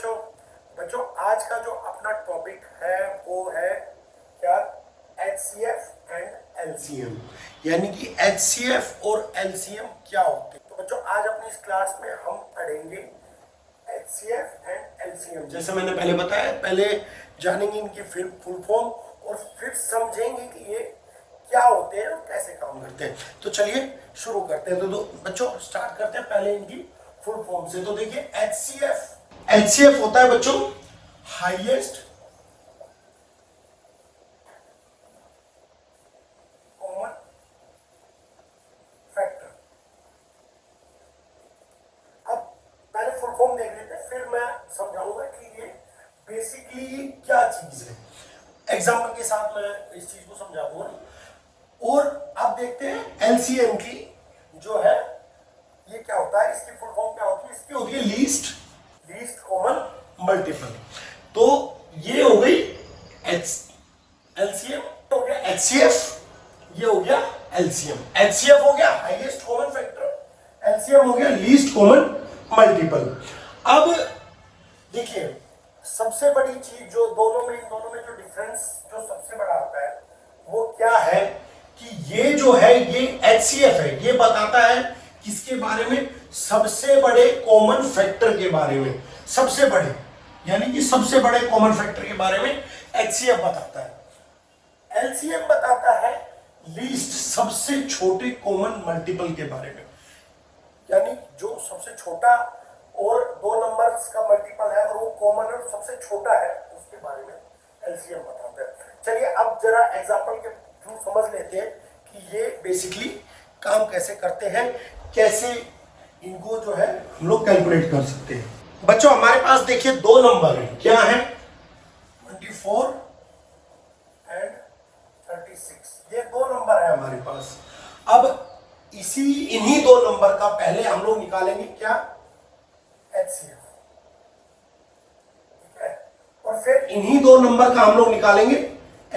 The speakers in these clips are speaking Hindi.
बच्चों बच्चों आज का जो अपना टॉपिक है वो है क्या, HCF एंड LCM, यानी कि HCF और LCM क्या होते हैं। तो बच्चों आज अपनी इस क्लास में हम पढ़ेंगे HCF एंड LCM। जैसे मैंने पहले बताया, पहले जानेंगे इनकी फुल फॉर्म और फिर समझेंगे कि ये क्या होते हैं और कैसे काम करते हैं। तो चलिए शुरू करते हैं। तो बच्चों स्टार्ट करते हैं पहले इनकी फुल फॉर्म से। तो देखिए HCF होता है बच्चों हाईएस्ट कॉमन फैक्टर। अब पहले फुल फॉर्म देख लेते हैं, फिर मैं समझाऊंगा कि ये बेसिकली क्या चीज है। एग्जांपल के साथ मैं इस चीज को समझाऊंगा। और अब देखते हैं एलसीएम की जो है ये क्या होता है, इसकी फुल फॉर्म क्या होती है। इसकी होती है लीस्ट कॉमन मल्टीपल। तो ये हो गई एलसीएम, हो गया एचसीएफ, ये हो गया एलसीएम। एचसीएफ हो गया हाईएस्ट कॉमन फैक्टर, एलसीएम हो गया लीस्ट कॉमन मल्टीपल। अब देखिए सबसे बड़ी चीज जो इन दोनों में जो डिफरेंस जो सबसे बड़ा आता है वो क्या है कि ये जो है ये HCF है, ये बताता है किसके बारे में, सबसे बड़े कॉमन फैक्टर के बारे में। सबसे बड़े यानी कि सबसे बड़े कॉमन फैक्टर के बारे में HCF बताता है। LCM बताता है लीस्ट, सबसे छोटे कॉमन मल्टीपल के बारे में, यानी जो सबसे छोटा और दो नंबर्स का मल्टीपल है और वो कॉमन और सबसे छोटा है उसके बारे में LCM बताता है। चलिए अब जरा एग्जांपल के थ्रू समझ लेते हैं कि ये बेसिकली काम कैसे करते हैं, कैसे इनको जो है हम लोग कैलकुलेट कर सकते हैं। बच्चों हमारे पास देखिए दो नंबर है, क्या है 24 एंड 36, ये दो नंबर है हमारे पास। अब इन्हीं दो नंबर का पहले हम लोग निकालेंगे क्या, HCF, ठीक है, और फिर इन्हीं दो नंबर का हम लोग निकालेंगे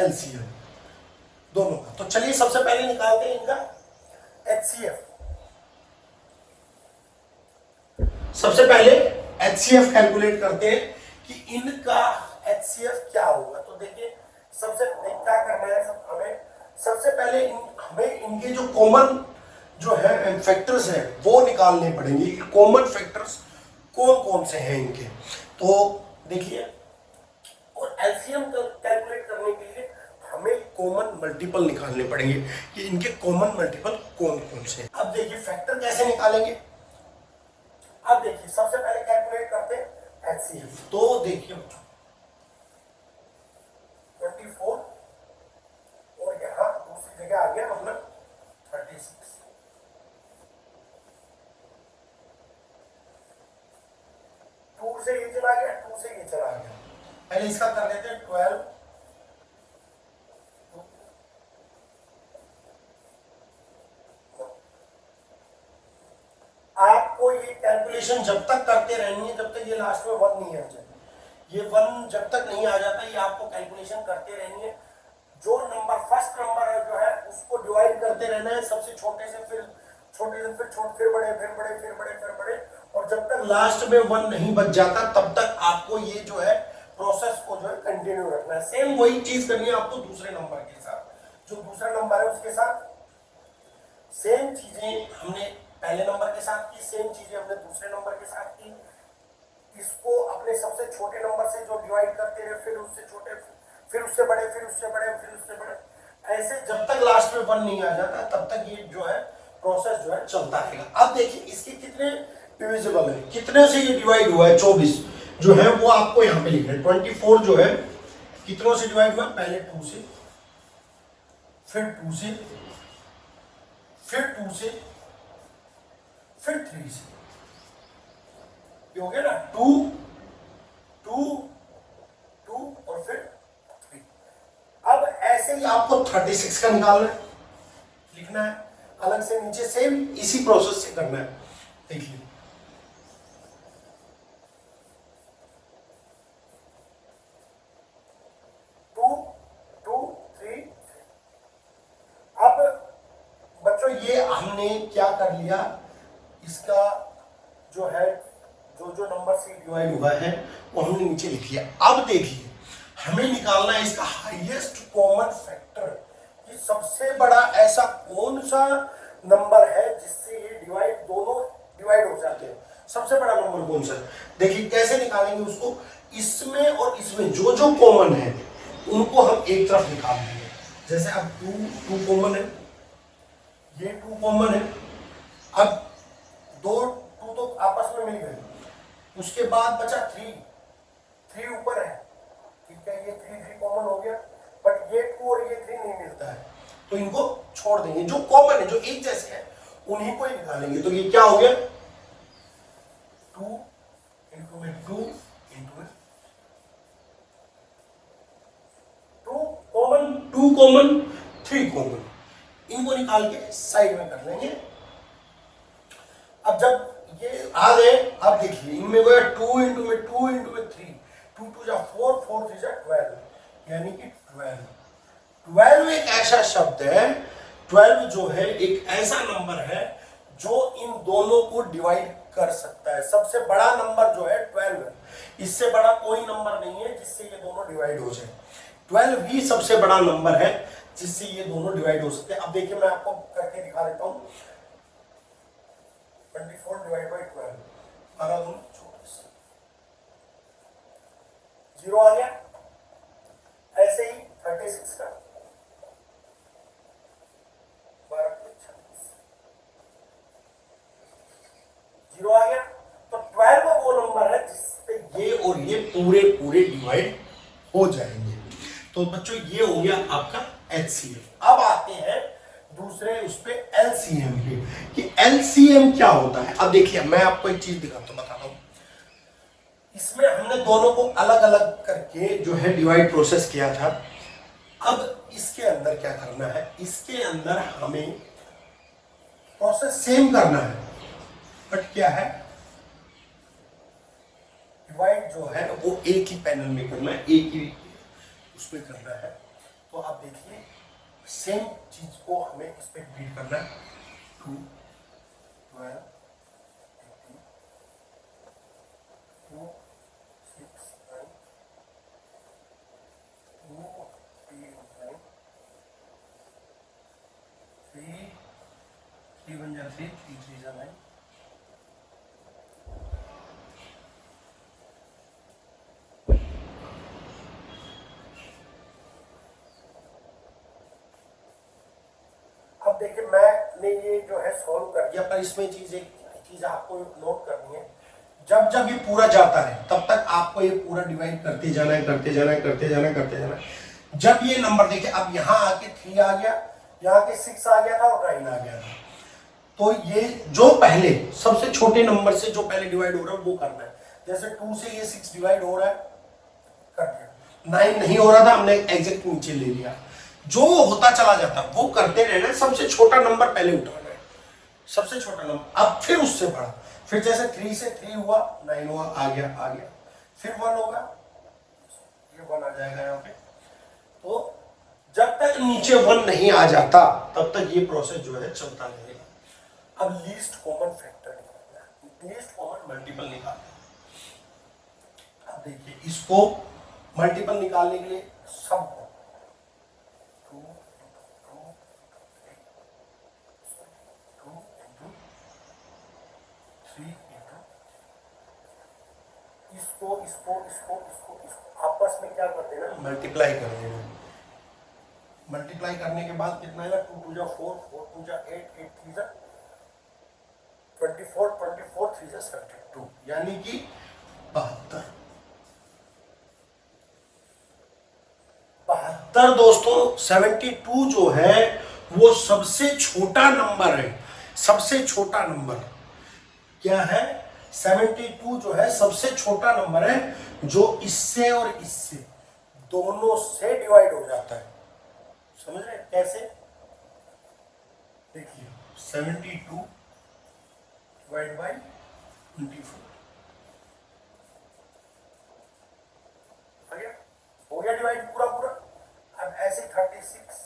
LCM दोनों का। तो चलिए सबसे पहले निकालते हैं इनका HCF। सबसे पहले HCF कैलकुलेट करते हैं कि इनका HCF क्या होगा। तो देखिए सबसे क्या करना है, हमें सबसे पहले हमें इनके जो कॉमन जो है फैक्टर्स हैं वो निकालने पड़ेंगे। कॉमन फैक्टर्स कौन कौन से हैं इनके। तो देखिए और LCM कैलकुलेट करने के लिए हमें कॉमन मल्टीपल निकालने पड़ेंगे कि इनके कॉमन मल्टीपल कौन कौन से हैं। अब देखिए फैक्टर कैसे निकालेंगे। अब देखिए सबसे पहले कैलकुलेट करते हैं HCF। तो देखिए 24 और यहां दूसरी जगह आ गया अपना 36। टू से ये चला गया, टू से ये चला गया। पहले इसका कर लेते हैं 12। आपको ये कैलकुलेशन जब तक करते रहनी है जब तक ये लास्ट में 1 नहीं आ जाए। ये 1 जब तक नहीं आ जाता ये आपको कैलकुलेशन करते रहनी है। जो नंबर फर्स्ट नंबर है जो है उसको डिवाइड करते रहना है, सबसे छोटे से फिर छोटे से फिर छोटे, फिर बड़े, फिर बड़े, फिर बड़े, फिर बड़े, और जब तक लास्ट में 1 नहीं बच जाता तब तक आपको ये जो है प्रोसेस को जो है कंटिन्यू रखना है। सेम वही चीज करनी है आपको दूसरे नंबर के साथ। जो दूसरा नंबर है उसके साथ सेम चीजें हमने पहले नंबर के साथ की, सेम चीजें हमने दूसरे नंबर के साथ की। इसको अपने सबसे छोटे नंबर से जो डिवाइड करते रहे, फिर उससे छोटे, फिर उससे बड़े, फिर उससे बड़े, फिर उससे बड़े, ऐसे जब तक लास्ट में 1 नहीं आ जाता तब तक ये जो है प्रोसेस जो है चलता रहेगा। अब देखिए इसके कितने डिविजिबल है, कितने से ये डिवाइड हुआ है। 24 जो है वो आपको यहाँ पे लिखना है। 24 जो है कितनों से डिवाइड हुआ, पहले 2 से, फिर 2 से, फिर 2 से, फिर 3 से, ये हो गया ना 2 2 2 और फिर 3। अब ऐसे ही आपको 36 का निकालना है, लिखना है अलग से नीचे, सेम इसी प्रोसेस से करना है। देखिए 2 2 3। अब बच्चों ये हमने क्या कर लिया, इसका जो है जो जो नंबर से डिवाइड हुआ है वो हमने नीचे लिख लिया। अब देखिए हमें निकालना है इसका हाईएस्ट कॉमन फैक्टर, कि सबसे बड़ा ऐसा कौन सा नंबर है जिससे ये दोनों डिवाइड हो जाते हैं। सबसे बड़ा नंबर कौन सा है, देखिए कैसे निकालेंगे उसको। इसमें और इसमें जो जो कॉमन है उनको हम एक तरफ निकाल देंगे। जैसे अब टू कॉमन है, ये टू कॉमन है, अब दो टू तो आपस में मिल गए, उसके बाद बचा थ्री ऊपर है, ठीक है, ये थ्री कॉमन हो गया, बट ये टू और ये थ्री नहीं मिलता है, तो इनको छोड़ देंगे। जो कॉमन है, जो एक जैसे है, उन्हीं को ही निकालेंगे। तो ये क्या हो गया, टू इंटू में टू इंटू में टू कॉमन थ्री कॉमन, इनको निकाल के साइड में कर लेंगे। अब जब ये आ गए, अब देखिए इनमें गया टू इंटू में थ्री, टू टू जा फोर, फोर थ्री जा 12, यानी कि 12 एक ऐसा शब्द है, 12 जो है एक ऐसा नंबर है जो इन दोनों को डिवाइड कर सकता है। सबसे बड़ा नंबर जो है 12 है, इससे बड़ा कोई नंबर नहीं है जिससे ये दोनों डिवाइड हो जाए। 12 ही सबसे बड़ा नंबर है जिससे ये दोनों डिवाइड हो सकते हैं। अब देखिए मैं आपको करके दिखा देता हूं, 24 डिवाइड बाई 12, 12 दूनी 24, 0 आ गया। ऐसे ही 36 का 12 26, 0 आ गया। तो 12 वो नंबर है जिससे ये और ये पूरे पूरे डिवाइड हो जाएंगे। तो बच्चों ये हो गया आपका HCF। अब आते हैं दूसरे उस पे LCM पे, कि LCM क्या होता है। अब देखिए मैं आपको एक चीज दिखाता हूं, बताता हूं। इसमें हमने दोनों को अलग अलग करके जो है डिवाइड प्रोसेस किया था। अब इसके अंदर क्या करना है, इसके अंदर हमें प्रोसेस सेम करना है, बट क्या है, डिवाइड जो है वो एक ही पैनल में करना है, एक ही उसमें करना है। तो आप देखिए सेम चीज को हमें इस पे रिपीट करना है, 2 12 18 2 6 9 2 3 9 3 1 जा 3 3 जा 9। अब देखिए मैंने ये जो है सॉल्व कर दिया, पर इसमें एक चीज आपको नोट करनी है। जब जब ये पूरा जाता है तब तक आपको ये पूरा डिवाइड करते जाना है, करते जाना है, करते जाना है, करते जाना है। जब ये नंबर देखिए, अब यहाँ आके 3 आ गया, यहाँ के 6 आ गया था और 9 आ गया था, तो ये जो पहले सबसे छोटे नंबर से जो पहले डिवाइड हो रहा है वो करना है। जैसे 2 से ये 6 डिवाइड हो रहा है, कर दिया। 9 नहीं हो रहा था, हमने एग्जैक्ट नीचे ले लिया। जो होता चला जाता वो करते रहना है, सबसे छोटा नंबर पहले उठाना है, सबसे छोटा नंबर, अब फिर उससे बड़ा, फिर जैसे 3 से 3 हुआ, 9 हुआ, आ गया, फिर 1 होगा, ये 1 आ जाएगा यहाँ पे। तो जब तक नीचे 1 नहीं आ जाता तब तक ये प्रोसेस जो है चलता रहेगा। अब लीस्ट कॉमन फैक्टर निकालना है, लीस्ट कॉमन मल्टीपल निकालना है। अब देखिए इसको मल्टीपल निकालने के लिए सब 3 इसको आपस में क्या कर देना, मल्टीप्लाई कर देना। मल्टीप्लाई करने के बाद कितना आएगा, 2 2 जा 4, 4 2 जा 8, 8 3 जा 24, 24 3 जा 32, यानी कि 72। 72 दोस्तों, 72 जो है वो सबसे छोटा नंबर है। सबसे छोटा नंबर क्या है, 72 जो है सबसे छोटा नंबर है जो इससे और इससे दोनों से डिवाइड हो जाता है। समझ रहे कैसे, देखिए 72 डिवाइड बाई 24 हो गया डिवाइड पूरा पूरा। अब ऐसे 36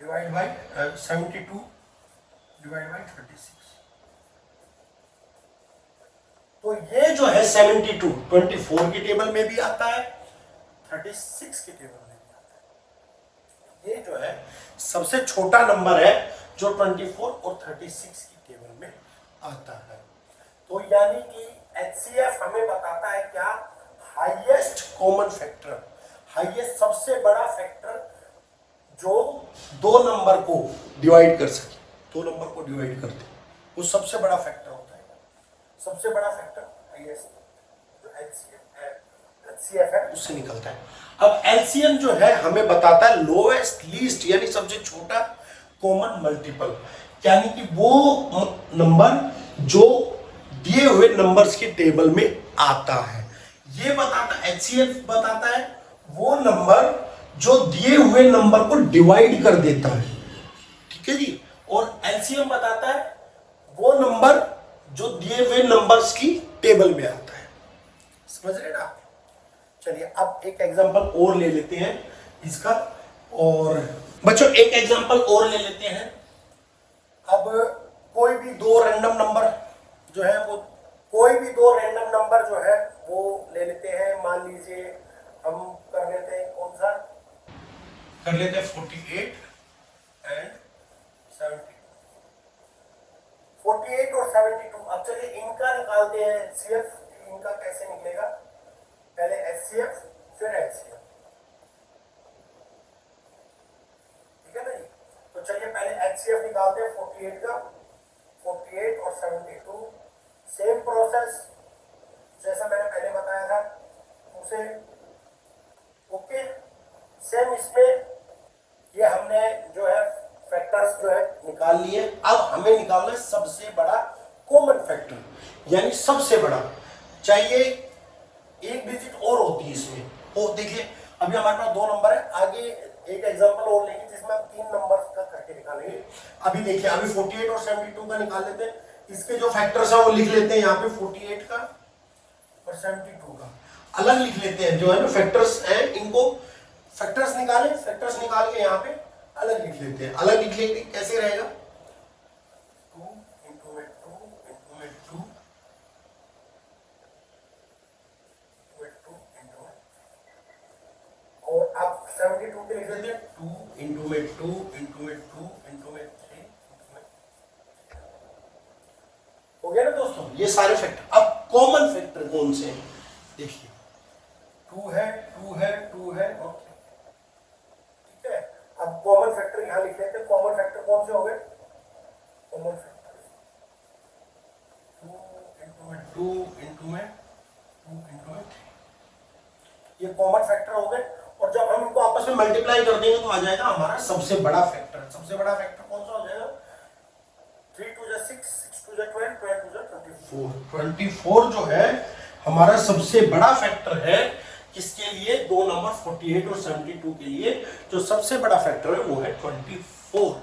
डिवाइड बाई 72 डिवाइड बाई 36, ये जो है 72 24 की टेबल में भी आता है, 36 की टेबल में भी आता है। ये जो है सबसे छोटा नंबर है जो 24 और 36 की टेबल में आता है। तो यानी कि HCF हमें बताता है क्या, हाईएस्ट कॉमन फैक्टर, हाईएस्ट सबसे बड़ा फैक्टर जो दो नंबर को डिवाइड कर सके, दो नंबर को डिवाइड कर दे, वो सबसे बड़ा फैक्टर होता है। सबसे बड़ा फैक्टर हाईएस्ट जो HCF है उससे निकलता है। अब LCM जो है हमें बताता है लोएस्ट लीस्ट, यानी सबसे छोटा कॉमन मल्टीपल, यानी कि वो नंबर जो दिए हुए नंबर्स के टेबल में आता है। ये बताता HCF बताता है वो नंबर जो दिए हुए नंबर को डिवाइड कर देता है, ठीक है जी। और LCM बताता है वो नंबर जो दिए हुए नंबर्स की टेबल में आता है। समझ रहे ना? चलिए अब एक एग्जांपल और ले लेते हैं इसका। और बच्चों एक एग्जांपल और ले लेते हैं। अब कोई भी दो रैंडम नंबर जो है वो, कोई भी दो रैंडम नंबर जो है वो ले लेते हैं। मान लीजिए हम कर लेते हैं, कौन सा कर लेते हैं, 48 एंड 72, 48 और 72। अब चलिए इनका निकालते हैं HCF। इनका कैसे निकलेगा, पहले HCF फिर HCF, ठीक है ना जी। तो चलिए पहले HCF निकालते हैं 48 का, 48 और 72, सेम प्रोसेस जैसा मैंने पहले बताया था उसे, ओके। सेम इसमें ये हमने जो है फैक्टर्स जो है निकाल लिए। अब हमें निकालना है सबसे बड़ा कॉमन फैक्टर, यानी सबसे बड़ा चाहिए। एक डिजिट और होती है इसमें, वो देखिए अभी हमारे पास दो नंबर है, आगे एक एग्जांपल और लेंगे जिसमें हम तीन नंबर का करके निकालेंगे। अभी देखिए अभी 48 और 72 का निकाल लेते हैं। इसके जो फैक्टर्स है वो लिख लेते हैं यहाँ पे, 48 का और 72 का अलग लिख लेते हैं। जो है ना फैक्टर्स हैं, इनको फैक्टर्स निकाले, फैक्टर्स निकाल के यहाँ पे अलग लिख लेते हैं। अलग लिख लेंगे कैसे रहेगा, 2 into 2 into 2 और अब 72 के लिख लेते हैं 2 into 2 into 2 into 3 हो गया ना दोस्तों, ये सारे फैक्टर। अब कॉमन फैक्टर कौन से हैं देखिए, 2 है 2 है 2 है और 3, ठीक है। अब कॉमन फैक्टर यहां लिख लेते हैं। कॉमन फैक्टर कौन से हो गए, common factor 2 into 2 into 2 into 3, ये कॉमन फैक्टर हो गए। और जब हम इनको आपस में मल्टीप्लाई कर देंगे तो आ जाएगा हमारा सबसे बड़ा फैक्टर। सबसे बड़ा फैक्टर कौन सा हो जाएगा, 3 2 6 6 2 12 12 2 24। 24 जो है हमारा सबसे बड़ा फैक्टर है। किसके लिए, दो नंबर 48 और 72 के लिए जो सबसे बड़ा फैक्टर है वो है 24।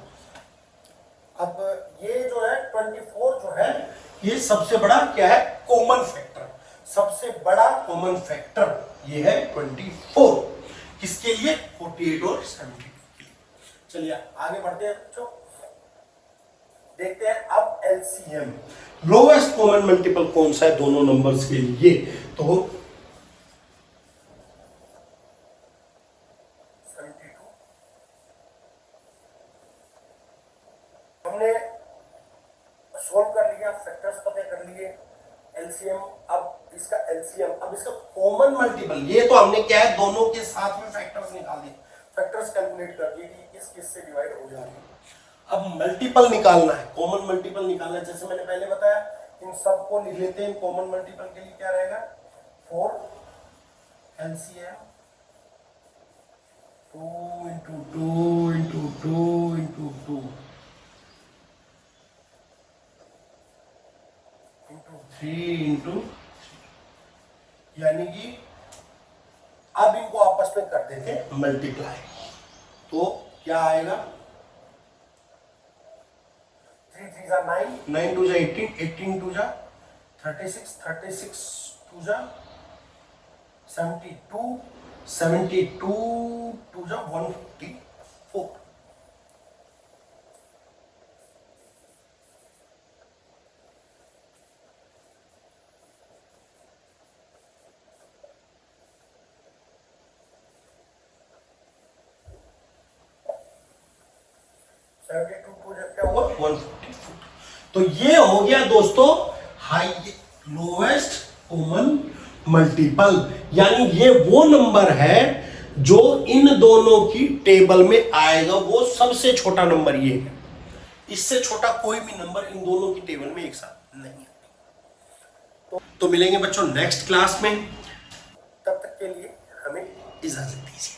अब ये जो है 24 जो है ये सबसे बड़ा क्या है, कॉमन फैक्टर। सबसे बड़ा कॉमन फैक्टर ये है 24। किसके लिए, 48 और 72 के लिए। चलिए आगे बढ़ते हैं बच्चों, देखते हैं अब LCM, लोएस्ट कॉमन मल्टीपल कौन सा है दोनों नंबर्स के लिए। तो 72 हमने सोल्व कर लिया, फैक्टर्स पता कर लिए, LCM। अब इसका LCM, अब इसका कॉमन मल्टीपल, ये तो हमने क्या है दोनों के साथ में फैक्टर्स निकाल दिए, फैक्टर्स कैलकुलेट कर दिए कि किस किस से डिवाइड हो जा रहे हैं। अब मल्टीपल निकालना है, कॉमन मल्टीपल निकालना है। जैसे मैंने पहले बताया इन सबको लिख लेते हैं। कॉमन मल्टीपल के लिए क्या रहेगा, 4 LCM 2 into 2 into 2 into 2 into 3 into 3, यानी कि अब इनको आपस में कर देते हैं मल्टीप्लाई। तो क्या आएगा, 3 3 जा 9, 9 2 जा 18, 18 2 जा 36, 36 2 जा 72, 72 2 जा 154। 72 टू क्या हुआ 144। तो ये हो गया दोस्तों हाई लोएस्ट कॉमन मल्टीपल, यानी ये वो नंबर है जो इन दोनों की टेबल में आएगा, वो सबसे छोटा नंबर ये है। इससे छोटा कोई भी नंबर इन दोनों की टेबल में एक साथ नहीं है। तो मिलेंगे बच्चों नेक्स्ट क्लास में, तब तक के लिए हमें इजाजत दीजिए।